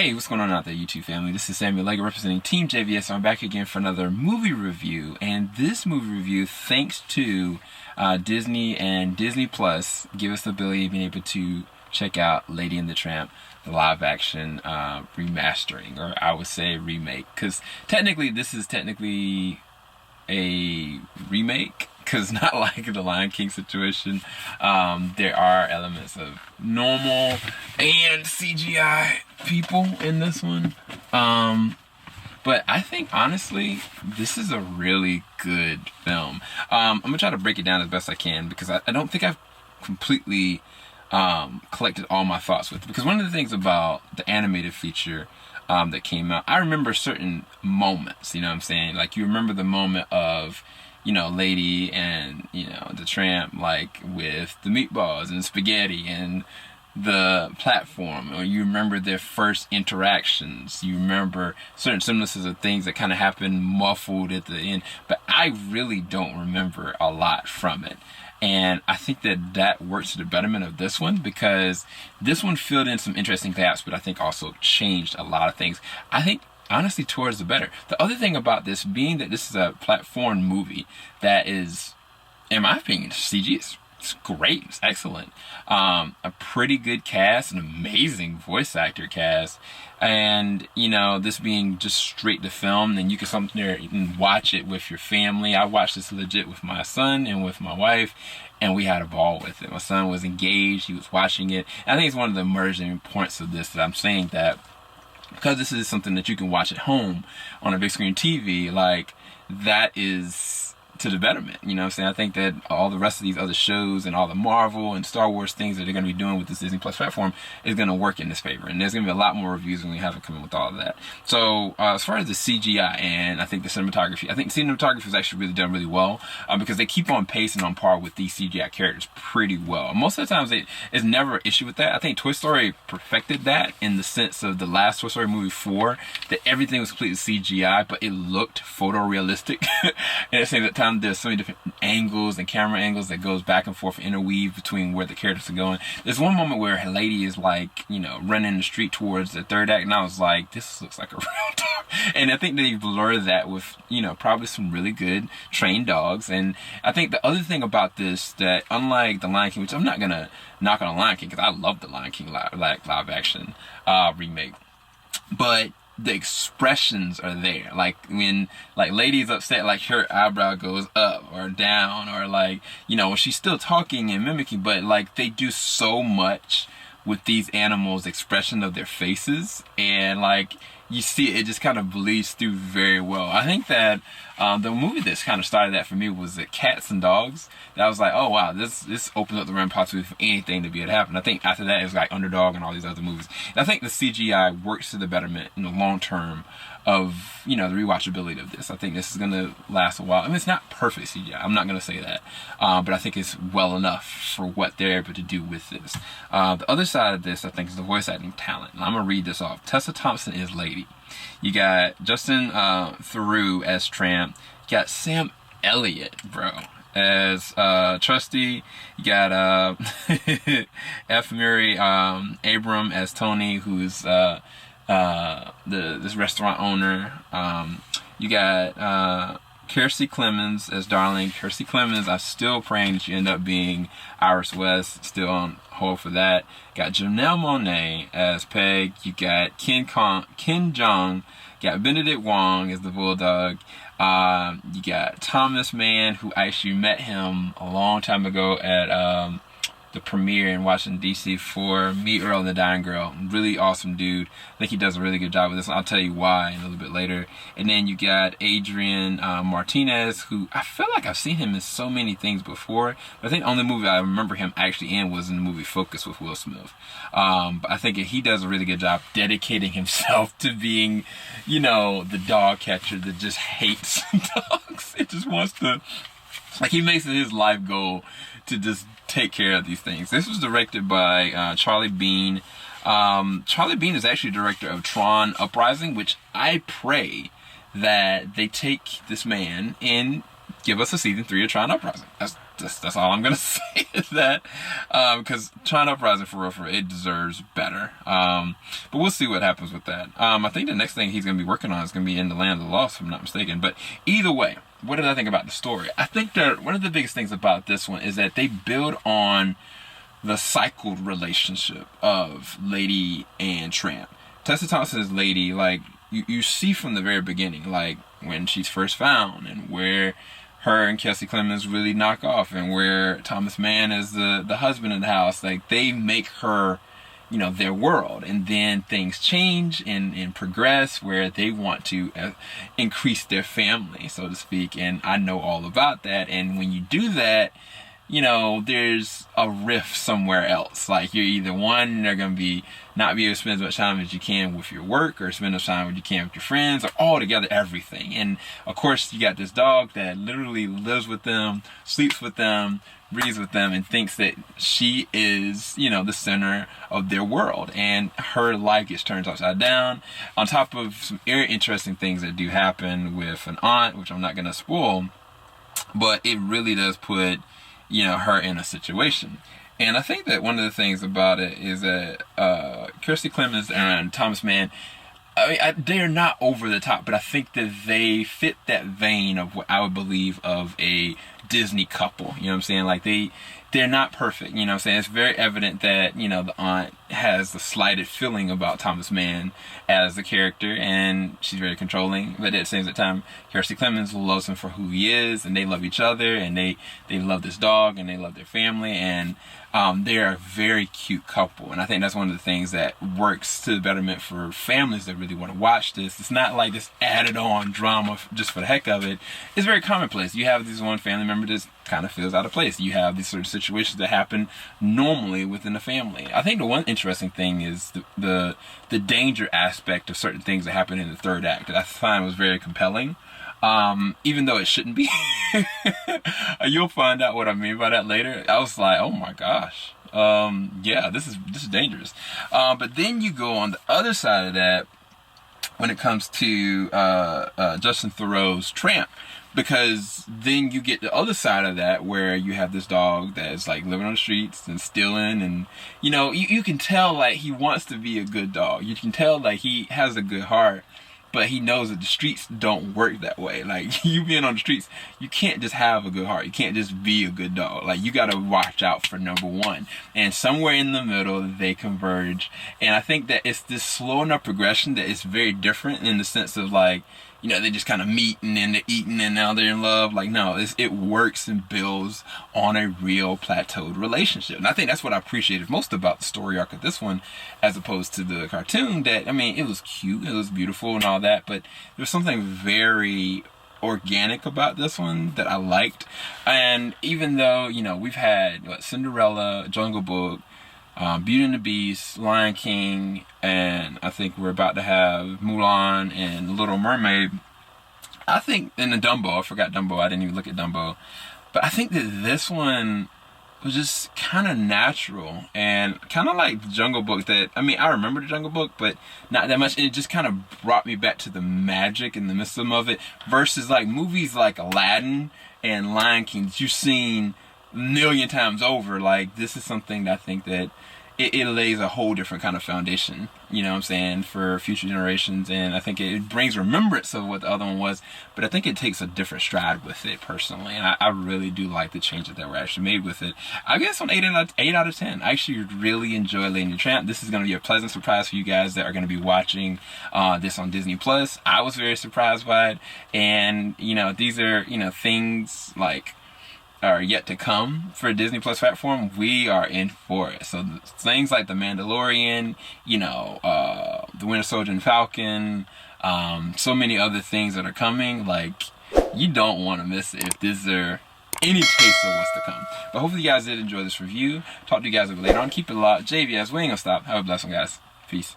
Hey, what's going on out there, YouTube family? This is Samuel Legger representing Team JVS. I'm back again for another movie review, and this movie review, thanks to Disney and Disney Plus, give us the ability of being able to check out Lady and the Tramp, the live-action remastering, or I would say remake, because this is technically a remake, because not like the Lion King situation. There are elements of normal and CGI people in this one. But I think, honestly, this is a really good film. I'm going to try to break it down as best I can, because I don't think I've completely collected all my thoughts with it. Because one of the things about the animated feature that came out, I remember certain moments, you know what I'm saying? Like, you remember the moment of, you know, Lady and, you know, the Tramp, like, with the meatballs and spaghetti and the platform, or you remember their first interactions. You remember certain semblances of things that kind of happened muffled at the end, but I really don't remember a lot from it. And I think that that works to the betterment of this one, because this one filled in some interesting gaps, but I think also changed a lot of things. I think, honestly, towards the better. The other thing about this being that this is a platform movie that is, in my opinion, CG is it's great. It's excellent. A pretty good cast, an amazing voice actor cast, and you know, this being just straight to film, then you can come there and watch it with your family. I watched this legit with my son and with my wife, and we had a ball with it. My son was engaged. He was watching it. And I think it's one of the emerging points of this that I'm saying that because this is something that you can watch at home on a big screen TV, like, that is to the betterment, you know what I'm saying? I think that all the rest of these other shows and all the Marvel and Star Wars things that they're going to be doing with this Disney Plus platform is going to work in this favor, and there's going to be a lot more reviews when we have it coming with all of that. So as far as the CGI and I think the cinematography, I think the cinematography is actually really done really well, because they keep on pace and on par with these CGI characters pretty well. Most of the times it's never an issue with that. I think Toy Story perfected that in the sense of the last Toy Story movie 4, that everything was completely CGI, but it looked photorealistic. And at the same time, there's so many different angles and camera angles that goes back and forth, interweave between where the characters are going. There's one moment where her lady is like, you know, running the street towards the third act, and I was like, this looks like a real dog. And I think they blur that with, you know, probably some really good trained dogs. And I think the other thing about this, that unlike the Lion King, which I'm not gonna knock on the Lion King, because I love the Lion King live action remake, but the expressions are there. Like when Lady's upset, like her eyebrow goes up or down, or like, you know, she's still talking and mimicking, but like they do so much with these animals' expression of their faces, and like you see it just kind of bleeds through very well. I think that the movie that's kind of started that for me was the Cats and Dogs. That I was like, oh wow, this opens up the realm possibly for anything to be able to happen. I think after that it was like Underdog and all these other movies. And I think the CGI works to the betterment in the long term of, you know, the rewatchability of this. I think this is going to last a while. I mean, it's not perfect CGI. I'm not going to say that. But I think it's well enough for what they're able to do with this. The other side of this, I think, is the voice acting talent. And I'm going to read this off. Tessa Thompson is Lady. You got Justin Theroux as Tramp. You got Sam Elliott, bro, as Trusty. You got F. Murray Abram as Tony, who's this restaurant owner. You got Kiersey Clemens as Darling. Kiersey Clemens, I'm still praying that you end up being Iris West. Still on hold for that. Got Janelle Monáe as Peg. You got Ken Jeong. You got Benedict Wong as the Bulldog. You got Thomas Mann, who I actually met him a long time ago at the premiere in Washington, D.C. for Me, Earl, and the Dying Girl. Really awesome dude. I think he does a really good job with this. I'll tell you why in a little bit later. And then you got Adrian Martinez, who I feel like I've seen him in so many things before. But I think the only movie I remember him actually in was in the movie Focus with Will Smith. But I think he does a really good job dedicating himself to being, you know, the dog catcher that just hates dogs. It just wants to, like, he makes it his life goal to just take care of these things. This was directed by Charlie Bean. Charlie Bean is actually director of Tron Uprising, which I pray that they take this man and give us a season 3 of Tron Uprising. That's That's all I'm gonna say is that, because Tron Uprising for real, it deserves better. But we'll see what happens with that. I think the next thing he's gonna be working on is gonna be In the Land of the Lost, if I'm not mistaken. But either way, what did I think about the story? I think that one of the biggest things about this one is that they build on the cycled relationship of Lady and Tramp. Tessa Thompson is Lady, like, you see from the very beginning, like, when she's first found, and where her and Kelsey Clemens really knock off, and where Thomas Mann is the husband in the house. Like, they make her, you know, their world. And then things change and progress where they want to increase their family, so to speak. And I know all about that. And when you do that, you know, there's a rift somewhere else. Like, you're either one, they're going to not be able to spend as much time as you can with your work, or spend as much time as you can with your friends, or all together, everything. And of course, you got this dog that literally lives with them, sleeps with them, breathes with them, and thinks that she is, you know, the center of their world. And her life gets turned upside down, on top of some very interesting things that do happen with an aunt, which I'm not going to spoil. But it really does put, you know, her in a situation. And I think that one of the things about it is that Kelsey Clemens and Thomas Mann, I mean, they're not over the top, but I think that they fit that vein of what I would believe of a Disney couple. You know what I'm saying? Like, they're not perfect. You know what I'm saying? It's very evident that, you know, the aunt has the slighted feeling about Thomas Mann as the character, and she's very controlling. But at the same time, Kelsey Clemens loves him for who he is, and they love each other, and they love this dog, and they love their family, and they're a very cute couple. And I think that's one of the things that works to the betterment for families that really want to watch this. It's not like this added on drama just for the heck of it. It's very commonplace. You have this one family member that kind of feels out of place. You have these sort of situations that happen normally within a family. I think the one interesting thing is the danger aspect of certain things that happen in the third act that I find was very compelling. Even though it shouldn't be. You'll find out what I mean by that later. I was like, oh my gosh. Yeah, this is dangerous. But then you go on the other side of that when it comes to Justin Theroux's Tramp, because then you get the other side of that where you have this dog that is like living on the streets and stealing, and you know, you can tell like he wants to be a good dog. You can tell like he has a good heart, but he knows that the streets don't work that way. Like, you being on the streets, you can't just have a good heart. You can't just be a good dog. Like, you gotta watch out for number one. And somewhere in the middle, they converge. And I think that it's this slow enough progression that it's very different in the sense of like, you know, they just kind of meet and then they're eating and now they're in love. Like, no, it works and builds on a real plateaued relationship. And I think that's what I appreciated most about the story arc of this one, as opposed to the cartoon. That, I mean, it was cute, it was beautiful and all that, but there was something very organic about this one that I liked. And even though, you know, we've had Cinderella, Jungle Book, Beauty and the Beast, Lion King, and I think we're about to have Mulan and Little Mermaid. I think, and the Dumbo, I forgot Dumbo, I didn't even look at Dumbo. But I think that this one was just kind of natural and kind of like the Jungle Book. That, I mean, I remember the Jungle Book, but not that much. It just kind of brought me back to the magic and the mysticism of it, versus like movies like Aladdin and Lion King that you've seen a million times over. Like, this is something that I think that it lays a whole different kind of foundation, you know what I'm saying, for future generations. And I think it brings remembrance of what the other one was, but I think it takes a different stride with it personally. And I really do like the changes that were actually made with it. I guess on 8 out of 10. I actually really enjoy Lady and the Tramp. This is going to be a pleasant surprise for you guys that are going to be watching this on Disney Plus. I was very surprised by it. And, you know, these are, you know, things like are yet to come for Disney Plus platform. We are in for it. So things like The Mandalorian, you know, The Winter Soldier and Falcon, so many other things that are coming. Like, you don't want to miss it if these are any taste of what's to come. But hopefully you guys did enjoy this review. Talk to you guys later on. Keep it locked. JVS, we ain't gonna stop. Have a blessed one, guys. Peace.